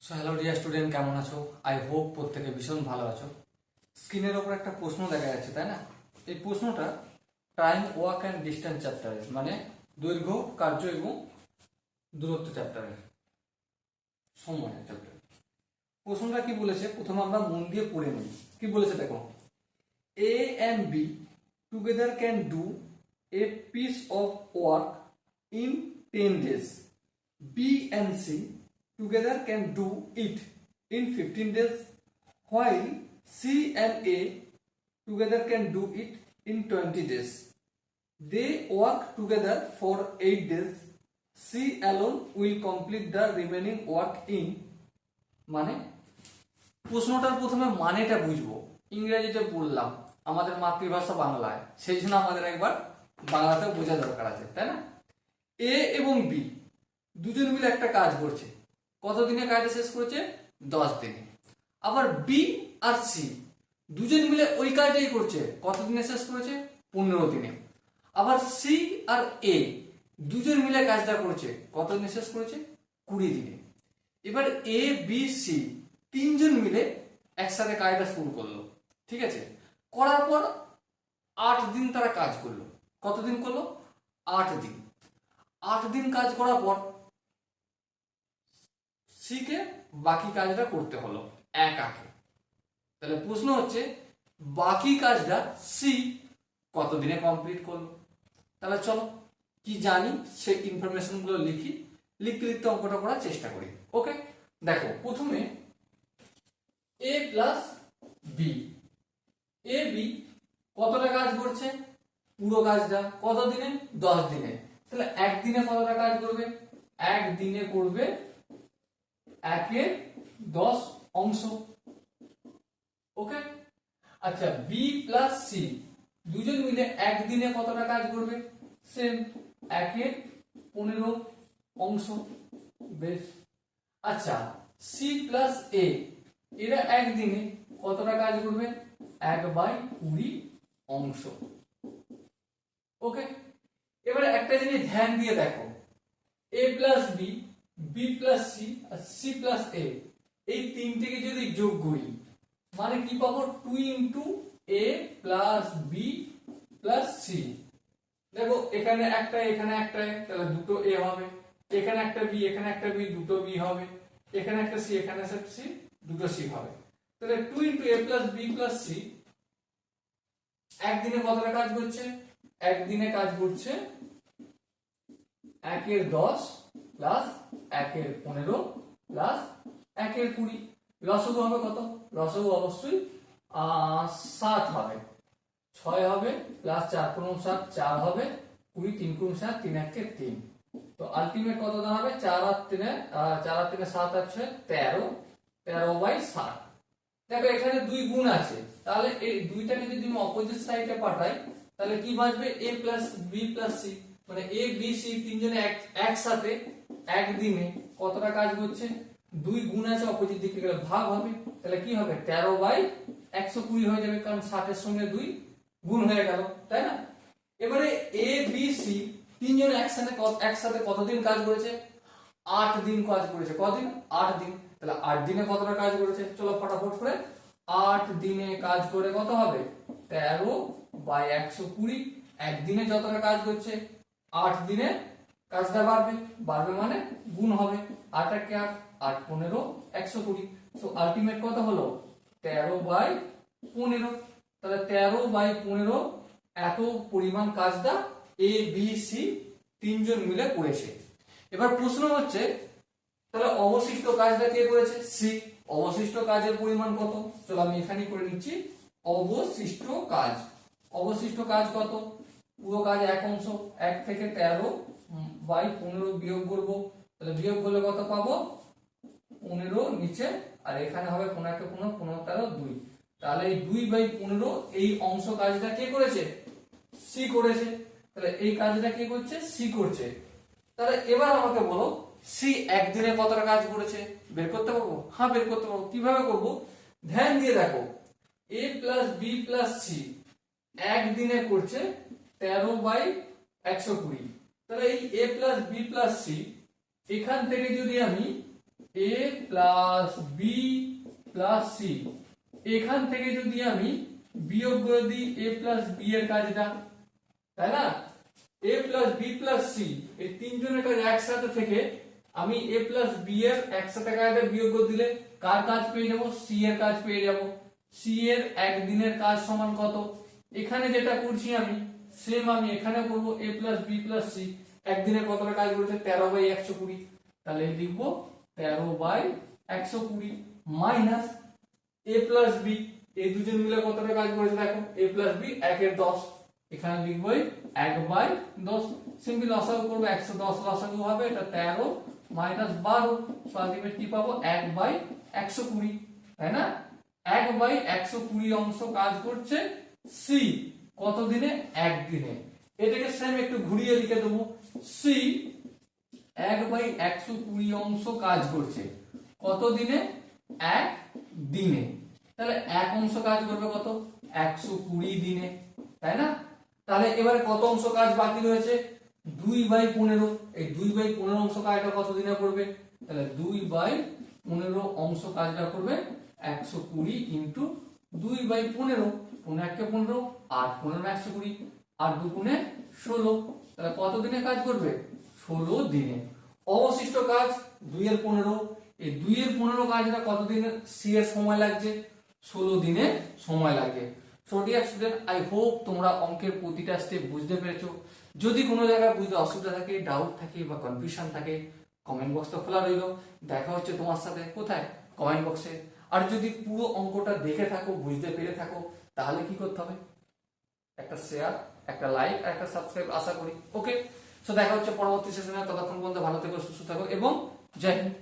So hello dear student, কেমন আছো? I hope প্রত্যেকে ভীষণ ভালো আছো। স্ক্রিনের ওপর একটা প্রশ্ন দেখা যাচ্ছে, তাই না? এই প্রশ্নটা টাইম, ওয়ার্ক অ্যান্ড ডিস্টেন্স চ্যাপ্টারের, মানে দৈর্ঘ্য, কার্য এবং দূরত্ব চ্যাপ্টারের, সময় চ্যাপ্টার। প্রশ্নটা কি বলেছে প্রথমে আমরা মন দিয়ে পড়ে নিই। কি বলেছে দেখো, A and B together can do a piece of work in 10 days. B and C together can do it in 15 days, while C and A together can do it in 20 days. They work together for 8 days. C alone will complete the remaining work in, মানে প্রশ্নটার প্রথমে মানেটা বুঝবো। ইংরেজিতে বললাম, আমাদের মাতৃভাষা বাংলায়, সেই জন্য আমাদের একবার বাংলাতে বোঝা দরকার আছে, তাই না? এ এবং বি দুজন মিলে একটা কাজ করছে, কতদিনে কাজটা শেষ করেছে? 10 দিনে। আবার বি আর সি দুজন মিলে ওই কাজটাই করছে, কতদিনে শেষ করেছে? 15 দিনে। আবার সি আর এ দুজন মিলে কাজটা করছে, কতদিনে শেষ করেছে? 20 দিনে। এবার এ বি সি তিনজন মিলে একসাথে কাজটা শুরু করলো, ঠিক আছে? করার পর 8 দিন তারা কাজ করলো। কতদিন করলো? 8 দিন। 8 দিন কাজ করার পর সি কে বাকি কাজটা করতে হলো একাকে। তাহলে প্রশ্ন হচ্ছে, বাকি কাজটা সি কতদিনে কমপ্লিট করলো? তাহলে চলো কি জানি সেই ইনফরমেশন গুলো লিখি, লিখতে লিখতে অঙ্কটা করার চেষ্টা করি। ওকে, দেখো প্রথমে এ প্লাস বি। এ বি কতটা কাজ করছে? পুরো কাজটা কত দিনে? 10 দিনে। তাহলে একদিনে কতটা কাজ করবে? একদিনে করবে 1/10 অংশ। ওকে, আচ্ছা বি প্লাস সি দুজন মিলে একদিনে কতটা কাজ করবে? সেম 1/15 অংশ। বেশ। আচ্ছা সি প্লাস এ এরা একদিনে কতটা কাজ করবে? 1/20 অংশ। ওকে, এবারে একটা জিনিস ধ্যান দিয়ে দেখো, A plus B, B plus C আর সি প্লাস এ, এই তিনটেকে যদি যোগ করি মানে কি পাবো? 2 into A plus B plus C. দেখো এখানে একটা, এখানে একটা, তাহলে দুটো এ হবে। এখানে একটা বি, এখানে একটা বি, দুটো বি হবে। এখানে একটা সি, এখানে একটা সি, দুটো সি হবে। তাহলে 2 into A plus B plus C একদিনে কতটা কাজ করছে? একদিনে কাজ করছে 1/10 প্লাস 1/15 প্লাস 1/20। লসগু হবে কত? লসগু অবশ্যই 7 হবে। 6 হবে প্লাস 4 × 7 4 হবে, 20 3 × 7 3 1 3। তো আলটিমেট কত দাঁড়াবে? 4 আর 3 7 আছে 13, 13/7। দেখো এখানে 2 গুণ আছে, তাহলে এই দুইটাকে যদি আমি অপোজিট সাইডে পাঠাই তাহলে কি বাঁচবে? a plus B plus C, মানে এ বি সি তিনজনে একসাথে একদিনে কতটা কাজ করছে? 2 গুণ আছে, অপোজিট দিকে গেলে ভাগ হবে, তাহলে কি হবে? 13/120 হয়ে যাবে, কারণ 60 এর সঙ্গে 2 গুণ হয়ে গেল, তাই না? এবারে এ বি সি তিনজনে একসাথে কতদিন কাজ করেছে? 8 দিন কাজ করেছে। কদিন? 8 দিন। তাহলে 8 দিনে কতটা কাজ করেছে? চলো ফটাফট করে 8 দিনে কাজ করে কত হবে? 13/120। একদিনে যতটা কাজ করছে 8 দিনে কাজটা বাড়বে, বাড়বে মানে গুণ হবে। 8 একে 8, 8 15 120। সো আলটিমেট কত হলো? 13/15। তাহলে 13/15 এত পরিমাণ কাজটা এ বি সি তিনজন মিলে করেছে। এবার প্রশ্ন হচ্ছে, তাহলে অবশিষ্ট কাজটা কে করেছে? সি। অবশিষ্ট কাজের পরিমাণ কত? চলো আমি এখানেই করে নিচ্ছি। অবশিষ্ট কাজ, অবশিষ্ট কাজ কত? পুরো কাজ 1 অংশ, 1 থেকে 13/15 বিয়োগ করব, তাহলে বিয়োগ করলে কত পাবো? 15 নিচে, আর এখানে হবে 15 কে 15, 15 13 2। তাহলে এই 2/15 এই অংশ কাজটা কে করেছে? সি করেছে। তাহলে এই কাজটা কে করছে? সি করছে। তাহলে এবার আমাকে বলো, সি একদিনে কতটা কাজ করেছে? বের করতে পারবো? হ্যাঁ বের করতে পারবো। কিভাবে করব? ধ্যান দিয়ে দেখো, A plus B plus C একদিনে করছে 13/120। তাহলে এই এ প্লাস বি প্লাস সি এখান থেকে যদি আমি এ প্লাস বি প্লাস সি, এখান থেকে যদি আমি বিয়োগ করে দিই এ প্লাস বি এর কাজটা, তাই না, এ প্লাস বি প্লাস সি এই তিনজনের কাজ একসাথে থেকে আমি এ প্লাস বি এর একসাথে কাজটা বিয়োগ করে দিলে কার কাজ পেয়ে যাব, সি এর কাজ পেয়ে যাব। সি এর একদিনের কাজ সমান কত, এখানে যেটা করছি আমি সেম আমি এখানে করব, এ প্লাস বি প্লাস সি একদিনে কতটা কাজ করেছে 13/120, তাহলে লিখবো 13/120 মাইনাস এ প্লাস বি, এই দুজন মিলে কতটা কাজ করেছে দেখো, এ প্লাস বি 1/10, এখানে লিখবো 1/10, সিম্পল লসাগু করবো 110 লসাগু হবে, এটা 13 মাইনাস 12, আলটিমেটলি পাবো 1/120, তাই না, 1/120 অংশ কাজ করছে সি কত দিনে, একদিনে। এটাকে সেম একটু ঘুরিয়ে লিখে দেবো, সি 1/120 অংশ কাজ করছে কত দিনে, এক দিনে। তাহলে এক অংশ কাজ করবে কত, 120 দিনে, তাই না। তাহলে এবারে কত অংশ কাজ বাকি রয়েছে, 2/15, এই 2/15 অংশ কাজটা কত দিনে করবে, তাহলে 2/15 অংশ কাজটা করবে 120 ইন্টু 2/15, 15 আর 120 আর 2 গুণে 16, তাহলে কত দিনে কাজ করবে, 16 দিনে। অবশিষ্ট কাজ 2/15, এই 2/15 কাজটা কত দিনে সি এর সময় লাগছে, 16 দিনে সময় লাগে। So dear student, I hope তোমরা অঙ্কের প্রতিটা স্টেপ বুঝতে পেরেছো। যদি কোনো জায়গায় বুঝতে অসুবিধা থাকে, ডাউট থাকে বা কনফিউশন থাকে, কমেন্ট বক্সটা খোলা রইলো। দেখা হচ্ছে তোমার সাথে কোথায়, কমেন্ট বক্সে। আর যদি পুরো অঙ্কটা দেখে থাকো, বুঝতে পেরে থাকো, তাহলে কি করতে হবে, একটা শেয়ার, একটা লাইক আর একটা সাবস্ক্রাইব আশা করি। ওকে, সো দেখা হচ্ছে পরবর্তী সেশনে, ততক্ষণ পর্যন্ত ভালো থেকো, সুস্থ থাকো এবং জয় হিন্দ।